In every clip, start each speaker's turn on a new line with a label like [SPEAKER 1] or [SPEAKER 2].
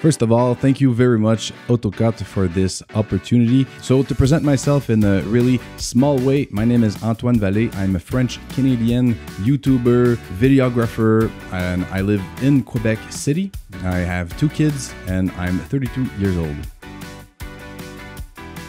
[SPEAKER 1] First of all, thank you very much, Autocut, for this opportunity. So to present myself in a really small way, my name is Antoine Vallée. I'm a French-Canadian YouTuber, videographer, and I live in Quebec City. I have 2 kids and I'm 32 years old.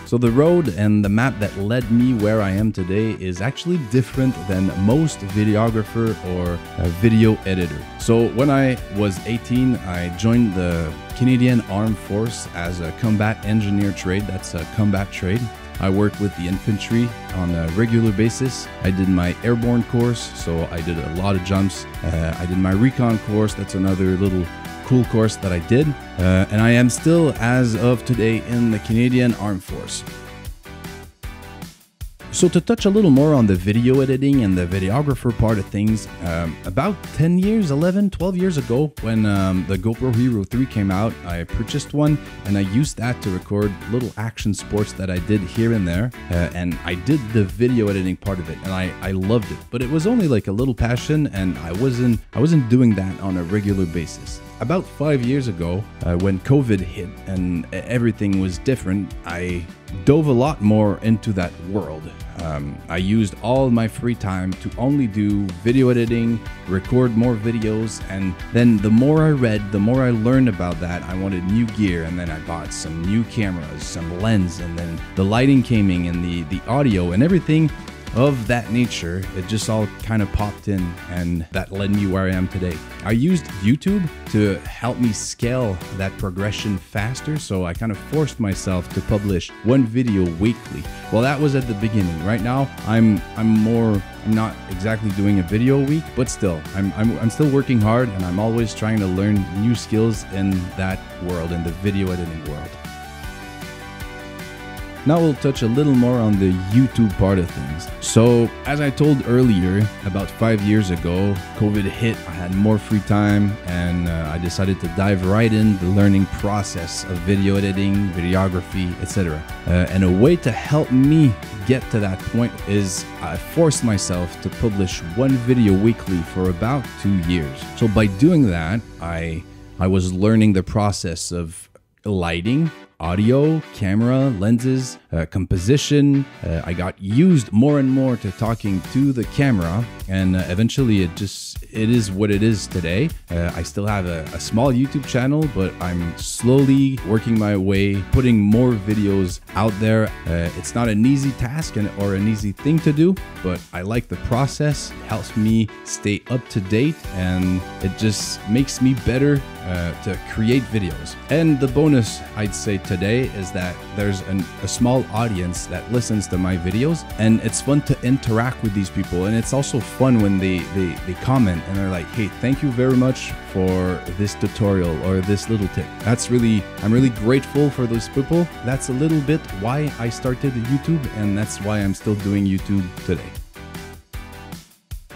[SPEAKER 1] So the road and the map that led me where I am today is actually different than most videographer or video editor. So when I was 18, I joined the Canadian Armed Force as a combat engineer trade. That's a combat trade. I work with the infantry on a regular basis. I did my airborne course, so I did a lot of jumps. I did my recon course. That's another little cool course that I did, and I am still, as of today, in the Canadian Armed Force. So to touch a little more on the video editing and the videographer part of things, about 10 years, 11, 12 years ago, when the GoPro Hero 3 came out, I purchased one and I used that to record little action sports that I did here and there, and I did the video editing part of it, and I loved it. But it was only like a little passion, and I wasn't doing that on a regular basis. About 5 years ago, when COVID hit and everything was different, I dove a lot more into that world. I used all my free time to only do video editing, record more videos, and then the more I read, the more I learned about that. I wanted new gear, and then I bought some new cameras, some lens, and then the lighting came in, and the audio and everything of that nature. It just all kind of popped in, and that led me where I am today. I used YouTube to help me scale that progression faster, so I kind of forced myself to publish one video weekly. Well, that was at the beginning. Right now, I'm not exactly doing a video a week, but still, I'm still working hard, and I'm always trying to learn new skills in that world, in the video editing world. Now we'll touch a little more on the YouTube part of things. So, as I told earlier, about 5 years ago, COVID hit, I had more free time, and I decided to dive right in the learning process of video editing, videography, etc. And a way to help me get to that point is I forced myself to publish one video weekly for about 2 years. So by doing that, I was learning the process of lighting, audio, camera, lenses, composition. I got used more and more to talking to the camera, and eventually it is what it is today. I still have a small YouTube channel, but I'm slowly working my way, putting more videos out there. It's not an easy task or an easy thing to do, but I like the process. It helps me stay up to date, and it just makes me better to create videos. And the bonus, I'd say, today is that there's a small audience that listens to my videos, and it's fun to interact with these people. And it's also fun when they comment and they're like, hey, thank you very much for this tutorial or this little tip. I'm really grateful for those people. That's a little bit why I started YouTube, and that's why I'm still doing YouTube today.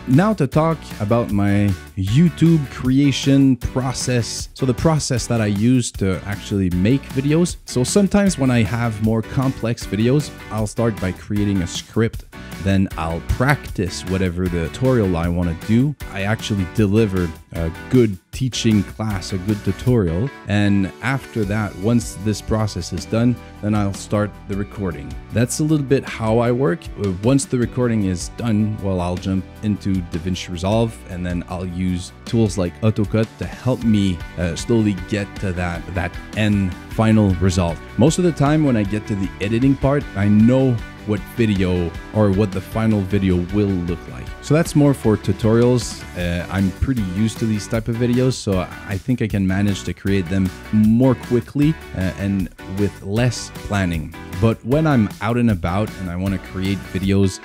[SPEAKER 1] Now to talk about my YouTube creation process. So the process that I use to actually make videos. So sometimes when I have more complex videos, I'll start by creating a script. Then I'll practice whatever the tutorial I want to do. I actually deliver a good teaching class, a good tutorial. And after that, once this process is done, then I'll start the recording. That's a little bit how I work. Once the recording is done, well, I'll jump into DaVinci Resolve, and then I'll use tools like Autocut to help me slowly get to that end final result. Most of the time when I get to the editing part, I know what video or what the final video will look like. So that's more for tutorials. I'm pretty used to these type of videos, so I think I can manage to create them more quickly and with less planning. But when I'm out and about and I want to create videos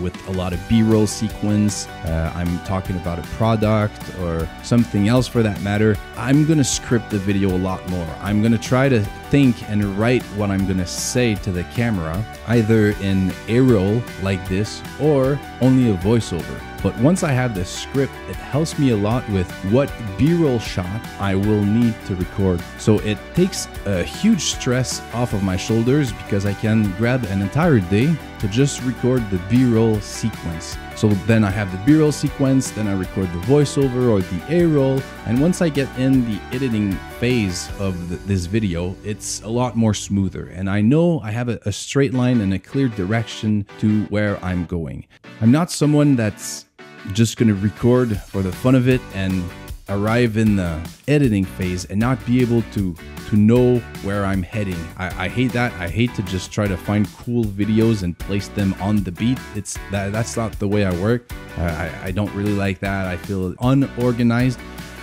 [SPEAKER 1] with a lot of B-roll sequence, I'm talking about a product or something else for that matter, I'm going to script the video a lot more. I'm going to try to think and write what I'm going to say to the camera, either in A-roll like this or only a voiceover. But once I have the script, it helps me a lot with what B-roll shot I will need to record. So it takes a huge stress off of my shoulders because I can grab an entire day to just record the B-roll sequence. So then I have the B-roll sequence, then I record the voiceover or the A-roll, and once I get in the editing phase of this video, it's a lot more smoother, and I know I have a straight line and a clear direction to where I'm going. I'm not someone that's just gonna record for the fun of it and arrive in the editing phase and not be able to know where I'm heading. I hate that. I hate to just try to find cool videos and place them on the beat. That's not the way I work. I don't really like that. I feel unorganized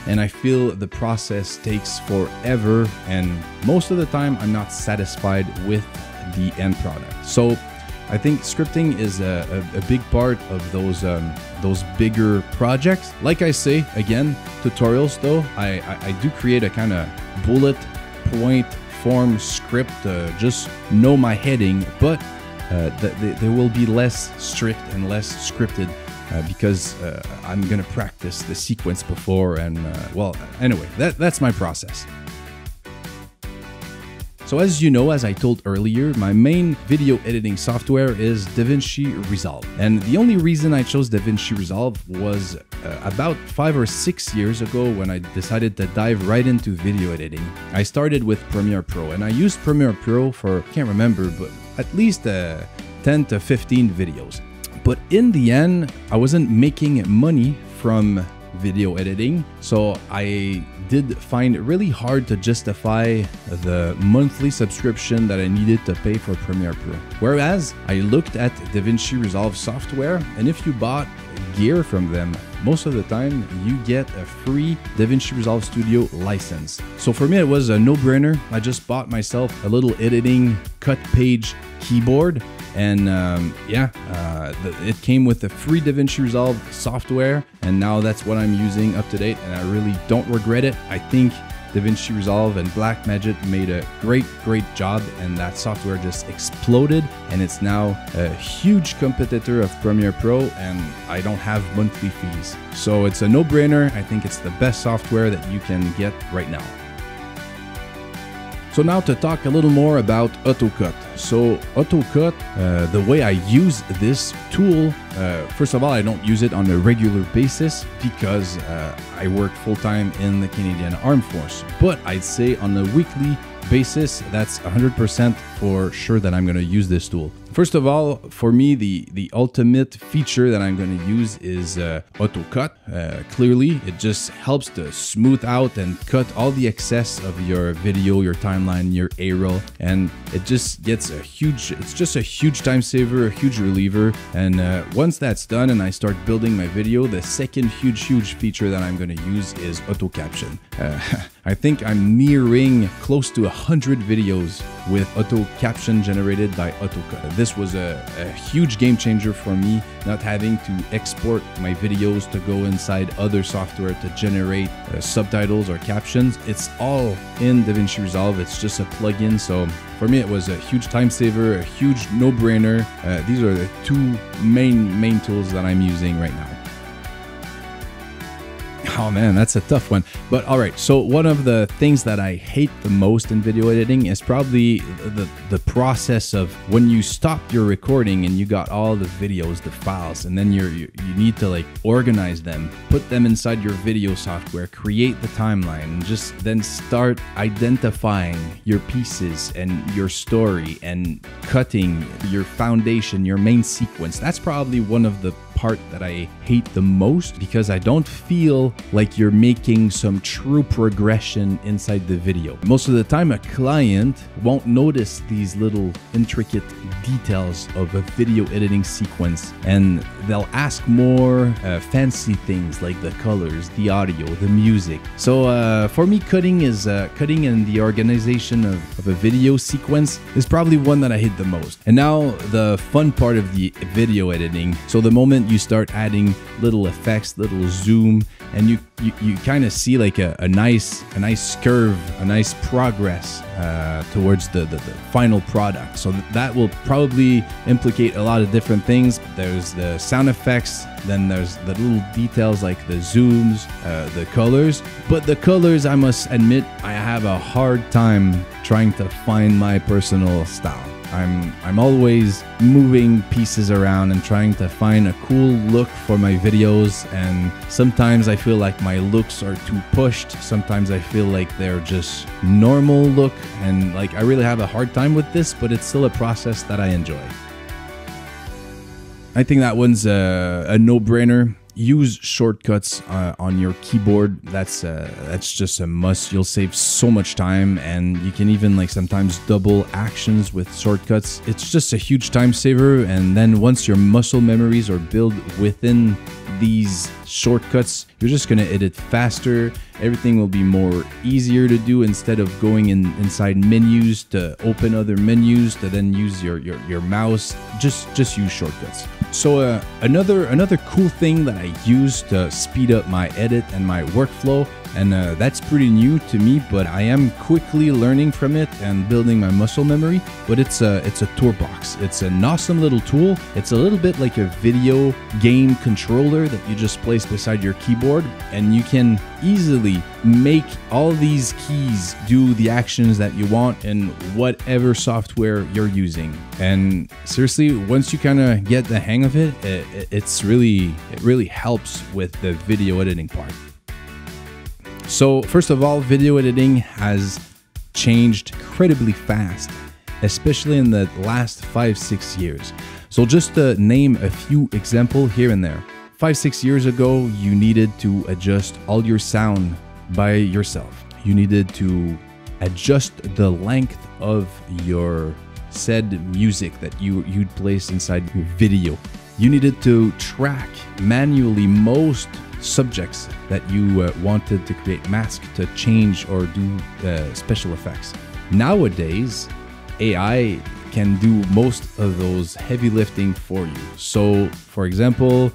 [SPEAKER 1] and I feel the process takes forever, and most of the time I'm not satisfied with the end product. So I think scripting is a big part of those bigger projects. Like I say, again, tutorials though, I do create a kind of bullet point form script to just know my heading, but they will be less strict and less scripted because I'm gonna practice the sequence before, and well, anyway, that's my process. So as you know, as I told earlier, my main video editing software is DaVinci Resolve. And the only reason I chose DaVinci Resolve was about 5 or 6 years ago when I decided to dive right into video editing. I started with Premiere Pro, and I used Premiere Pro for, I can't remember, but at least 10 to 15 videos. But in the end, I wasn't making money from video editing, so I did find it really hard to justify the monthly subscription that I needed to pay for Premiere Pro. Whereas I looked at DaVinci Resolve software, and if you bought gear from them, most of the time you get a free DaVinci Resolve Studio license. So for me, it was a no-brainer. I just bought myself a little editing cut page keyboard, and it came with the free DaVinci Resolve software, and now that's what I'm using up to date, and I really don't regret it. I think DaVinci Resolve and Blackmagic made a great job, and that software just exploded, and it's now a huge competitor of Premiere Pro, and I don't have monthly fees. So it's a no-brainer. I think it's the best software that you can get right now. So now to talk a little more about AutoCut. So AutoCut, the way I use this tool, first of all, I don't use it on a regular basis because I work full-time in the Canadian Armed Force. But I'd say on a weekly basis, that's 100% for sure that I'm going to use this tool. First of all, for me, the ultimate feature that I'm going to use is AutoCut. Clearly, it just helps to smooth out and cut all the excess of your video, your timeline, your A-roll, and it just gets it's just a huge time saver, a huge reliever. And once that's done and I start building my video, the second huge feature that I'm going to use is auto caption. I think I'm nearing close to 100 videos with auto caption generated by AutoCut. This was a huge game changer for me, not having to export my videos to go inside other software to generate subtitles or captions. It's all in DaVinci Resolve. It's just a plugin. So for me, it was a huge time saver, a huge no-brainer. These are the two main tools that I'm using right now. Oh man, that's a tough one. But all right, so one of the things that I hate the most in video editing is probably the process of when you stop your recording and you got all the videos, the files, and then you need to like organize them, put them inside your video software, create the timeline, and just then start identifying your pieces and your story and cutting your foundation, your main sequence. That's probably one of the part that I hate the most, because I don't feel like you're making some true progression inside the video. Most of the time, a client won't notice these little intricate details of a video editing sequence, and they'll ask more fancy things like the colors, the audio, the music. So for me, cutting and the organization of a video sequence is probably one that I hate the most. And now the fun part of the video editing. So the moment then you start adding little effects, little zoom, and you kind of see like a nice curve, a nice progress towards the final product. So that will probably implicate a lot of different things. There's the sound effects, then there's the little details like the zooms, the colors. But the colors, I must admit, I have a hard time trying to find my personal style. I'm always moving pieces around and trying to find a cool look for my videos, and sometimes I feel like my looks are too pushed. Sometimes I feel like they're just normal look, and like I really have a hard time with this, but it's still a process that I enjoy. I think that one's a no-brainer. Use shortcuts on your keyboard. That's just a must. You'll save so much time, and you can even like sometimes double actions with shortcuts. It's just a huge time saver. And then once your muscle memories are built within these shortcuts, you're just gonna edit faster. Everything will be more easier to do instead of going inside menus to open other menus to then use your mouse. Just use shortcuts. So another cool thing that I use to speed up my edit and my workflow, and that's pretty new to me, but I am quickly learning from it and building my muscle memory. But it's a Toolbox. It's an awesome little tool. It's a little bit like a video game controller that you just place beside your keyboard, and you can easily make all these keys do the actions that you want in whatever software you're using. And seriously, once you kind of get the hang of it, it really helps with the video editing part. So first of all, video editing has changed incredibly fast, especially in the last 5-6 years. So just to name a few examples here and there. 5-6 years ago, you needed to adjust all your sound by yourself. You needed to adjust the length of your said music that you'd place inside your video. You needed to track manually most subjects that you wanted to create masks to change or do special effects. Nowadays, AI can do most of those heavy lifting for you. So for example,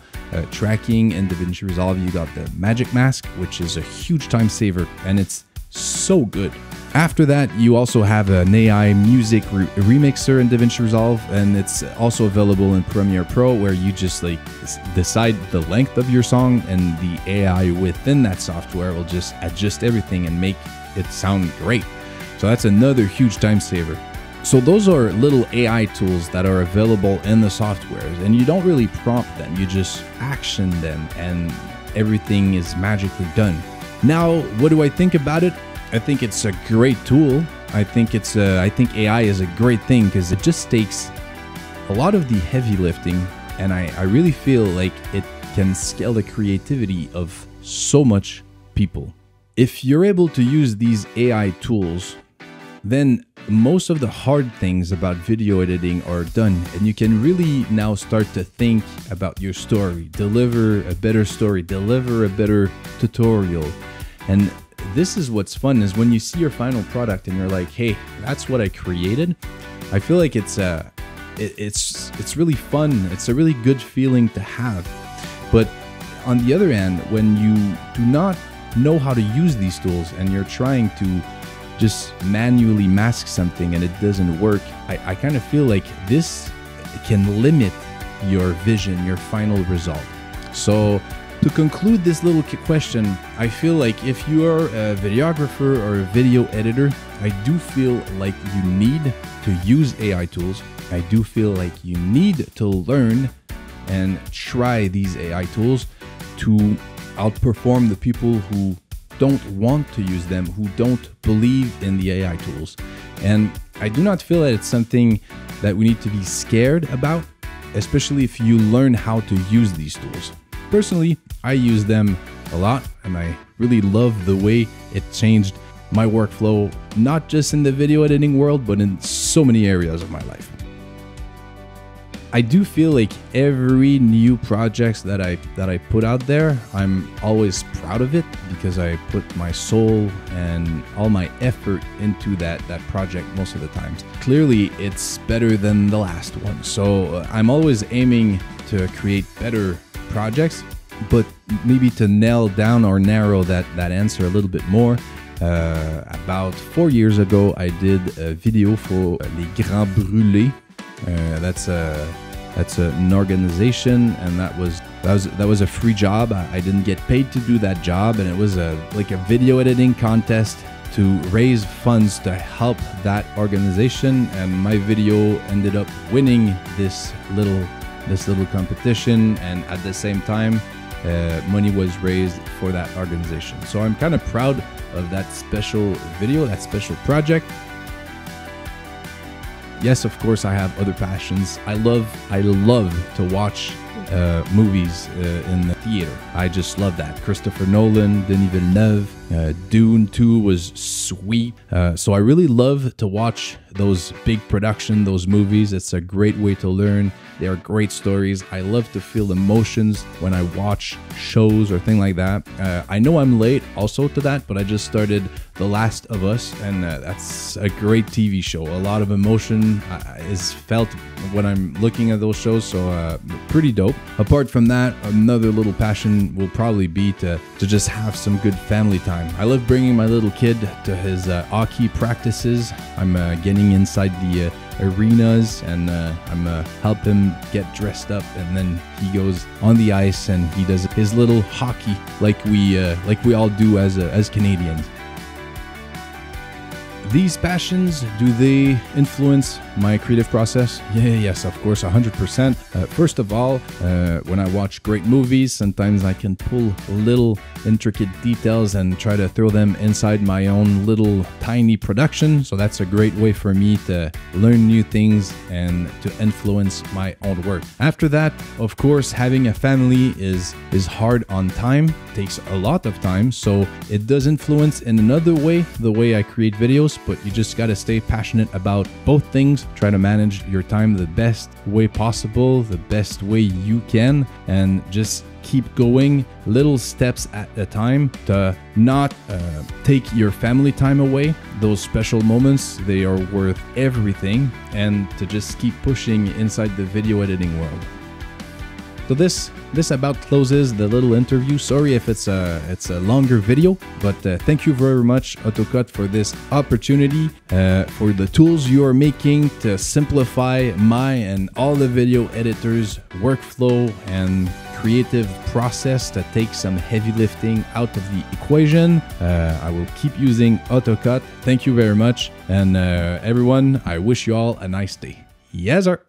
[SPEAKER 1] tracking in DaVinci Resolve, you got the Magic Mask, which is a huge time saver, and it's so good. After that, you also have an AI music remixer in DaVinci Resolve, and it's also available in Premiere Pro, where you just like decide the length of your song, and the AI within that software will just adjust everything and make it sound great. So that's another huge time saver. So those are little AI tools that are available in the softwares, and you don't really prompt them, you just action them, and everything is magically done. Now, what do I think about it? I think it's a great tool. I think AI is a great thing because it just takes a lot of the heavy lifting, and I really feel like it can scale the creativity of so much people. If you're able to use these AI tools, then most of the hard things about video editing are done, and you can really now start to think about your story, deliver a better story, deliver a better tutorial. And this is what's fun, is when you see your final product and you're like, hey, that's what I created. I feel like it's really fun. It's a really good feeling to have. But on the other hand, when you do not know how to use these tools and you're trying to just manually mask something and it doesn't work, I kind of feel like this can limit your vision, your final result. So to conclude this little question, I feel like if you are a videographer or a video editor, I do feel like you need to use AI tools. I do feel like you need to learn and try these AI tools to outperform the people who don't want to use them, who don't believe in the AI tools. And I do not feel that it's something that we need to be scared about, especially if you learn how to use these tools. Personally, I use them a lot, and I really love the way it changed my workflow, not just in the video editing world, but in so many areas of my life. I do feel like every new project that I put out there, I'm always proud of it because I put my soul and all my effort into that project most of the times. Clearly, it's better than the last one. So I'm always aiming to create better projects. But maybe to nail down or narrow that answer a little bit more, about 4 years ago, I did a video for Les Grands Brûlés. That's an organization, and that was a free job. I didn't get paid to do that job, and it was like a video editing contest to raise funds to help that organization. And my video ended up winning this little competition, and at the same time, money was raised for that organization. So I'm kind of proud of that special video, that special project. Yes, of course, I have other passions. I love to watch movies in the theater. I just love that. Christopher Nolan, Denis Villeneuve, Dune 2 was sweet. So I really love to watch those big production, those movies. It's a great way to learn. They are great stories. I love to feel emotions when I watch shows or things like that. I know I'm late also to that, but I just started The Last of Us, and that's a great TV show. A lot of emotion is felt when I'm looking at those shows, so pretty dope. Apart from that, another little passion will probably be to just have some good family time. I love bringing my little kid to his hockey practices. I'm getting inside the arenas, and I'm help him get dressed up, and then he goes on the ice and he does his little hockey like we all do as Canadians. These passions, do they influence my creative process? Yes, of course, 100%. First of all, when I watch great movies, sometimes I can pull little intricate details and try to throw them inside my own little tiny production. So that's a great way for me to learn new things and to influence my own work. After that, of course, having a family is hard on time, takes a lot of time. So it does influence in another way, the way I create videos, but you just got to stay passionate about both things. Try to manage your time the best way possible, the best way you can, and just keep going little steps at a time to not take your family time away. Those special moments, they are worth everything, and to just keep pushing inside the video editing world. So this about closes the little interview. Sorry if it's a longer video, but thank you very much, Autocut, for this opportunity, for the tools you are making to simplify my and all the video editors' workflow and creative process to take some heavy lifting out of the equation. I will keep using Autocut. Thank you very much, and everyone, I wish you all a nice day. Yes, sir.